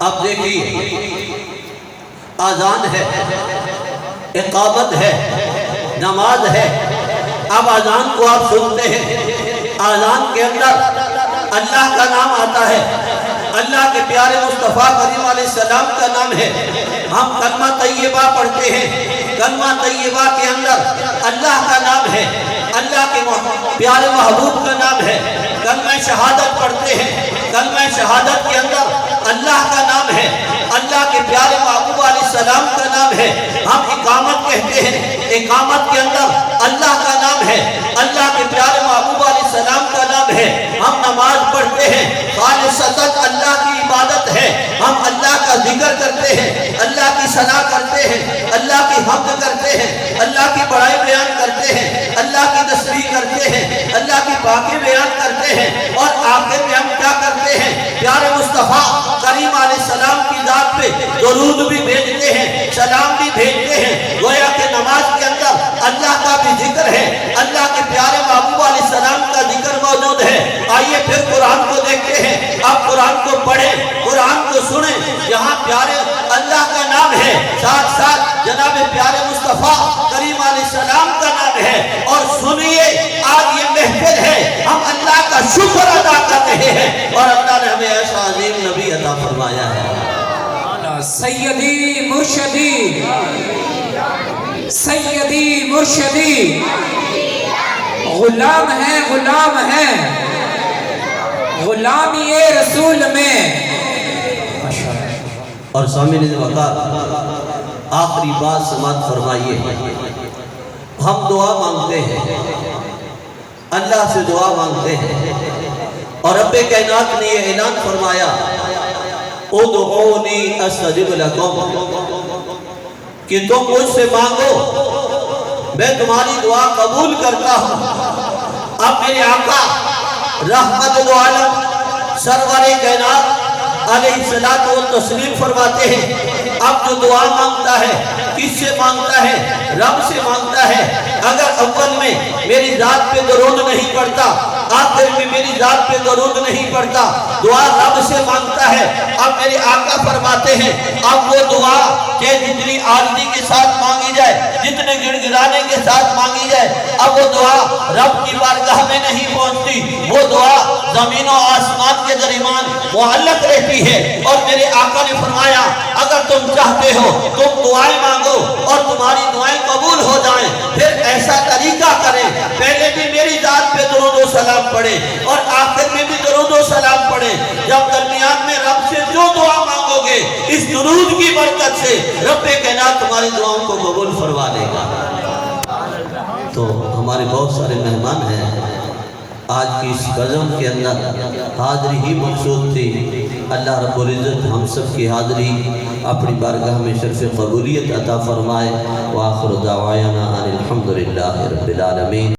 اب دیکھیے، آذان ہے، اقامت ہے، نماز ہے۔ اب آذان کو آپ سنتے ہیں، آذان کے اندر اللہ کا نام آتا ہے، اللہ کے پیارے مصطفیٰ کریم علیہ السلام کا نام ہے۔ ہم کلمہ طیبہ پڑھتے ہیں، کلمہ طیبہ کے اندر اللہ کا نام ہے، اللہ کے پیارے محبوب کا نام ہے۔ کلمہ شہادت پڑھتے ہیں، کلمہ شہادت کے اندر اللہ کا نام ہے، اللہ کے پیارے محبوب علیہ السلام کا نام ہے۔ ہم اقامت کہتے ہیں، اقامت کے اندر اللہ کا نام ہے، اللہ کے پیارے محبوب علیہ السلام کا نام ہے۔ ہم نماز پڑھتے ہیں، خالصتاً اللہ کی عبادت ہے۔ ہم اللہ کا ذکر کرتے ہیں، اللہ کی ثنا کرتے ہیں، اللہ کی حمد کرتے ہیں، اللہ کی بڑائی بیان کرتے ہیں، اللہ کی تسبیح کرتے ہیں، اللہ کی پاکی بیان کرتے ہیں۔ اور آخر میں ہم کیا کرتے ہیں؟ پیارے مصطفیٰ کریم علیہ السلام کی ذات پہ درود بھی بھیجتے ہیں، سلام بھی بھیجتے ہیں۔ گویا کہ نماز کے اندر اللہ کا بھی ذکر ہے، اللہ کے پیارے محبوب علیہ السلام کا ذکر موجود ہے۔ آئیے پھر قرآن کو دیکھتے ہیں، آپ قرآن کو پڑھیں، قرآن کو سنیں، یہاں پیارے اللہ کا نام ہے، ساتھ ساتھ جناب پیارے مصطفیٰ کریم علیہ السلام کا نام ہے۔ اور سنیے، آج یہ محفل ہے، ہم اللہ کا شکر ادا کر رہے ہیں، اور اللہ نے ہمیں ایسا عظیم نبی عطا فرمایا ہے۔ سیدی مرشدی، سیدی مرشدی، غلام ہے، غلام ہے، غلامی رسول میں۔ اور سامعین وقار، آخری بات سماعت فرمائیے، ہم دعا مانگتے ہیں، اللہ سے دعا مانگتے ہیں، اور رب کائنات نے یہ اعلان فرمایا، ادعونی استجب لکم، کہ تم مجھ سے مانگو، میں تمہاری دعا قبول کرتا ہوں۔ اب میرے آقا رحمت دو عالم سرور کائنات علیہ الصلوۃ والتسلیم فرماتے ہیں، اب جو دعا مانگتا ہے کس سے مانگتا ہے؟ رب سے مانگتا ہے۔ اگر اول میں میری ذات پہ درود نہیں پڑھتا، آخر میں میری ذات پہ درود نہیں پڑھتا، دعا رب سے مانگتا ہے۔ اب میرے آقا فرماتے ہیں، اب وہ دعا کہ جتنی عاجزی کے ساتھ مانگی جائے، جتنے گڑ گڑانے کے ساتھ مانگی جائے، اب وہ دعا رب کی بارگاہ میں نہیں پہنچتی، وہ دعا زمین و آسمان کے درمیان معلق رہتی ہے۔ اور میرے آقا نے فرمایا، اگر تم چاہتے ہو تم دعائیں مانگو اور تمہاری دعائیں قبول ہو جائیں، پھر ایسا طریقہ کریں، پہلے بھی میری ذات پہ درود و سلام پڑھیں اور آخر میں بھی درود و سلام پڑھیں۔ جب درمیان میں رب سے جو دعا مانگو گے، اس درود کی برکت سے رب کائنات تمہاری دعاؤں کو قبول فرما لے گا۔ تو ہمارے بہت سارے مہمان ہیں، آج کی اس بزم کے اندر حاضری ہی مقصود تھی۔ اللہ رب العزت ہم سب کی حاضری اپنی بارگاہ میں شرف قبولیت عطا فرمائے۔ وآخر دعوانا ان الحمدللہ رب العالمین۔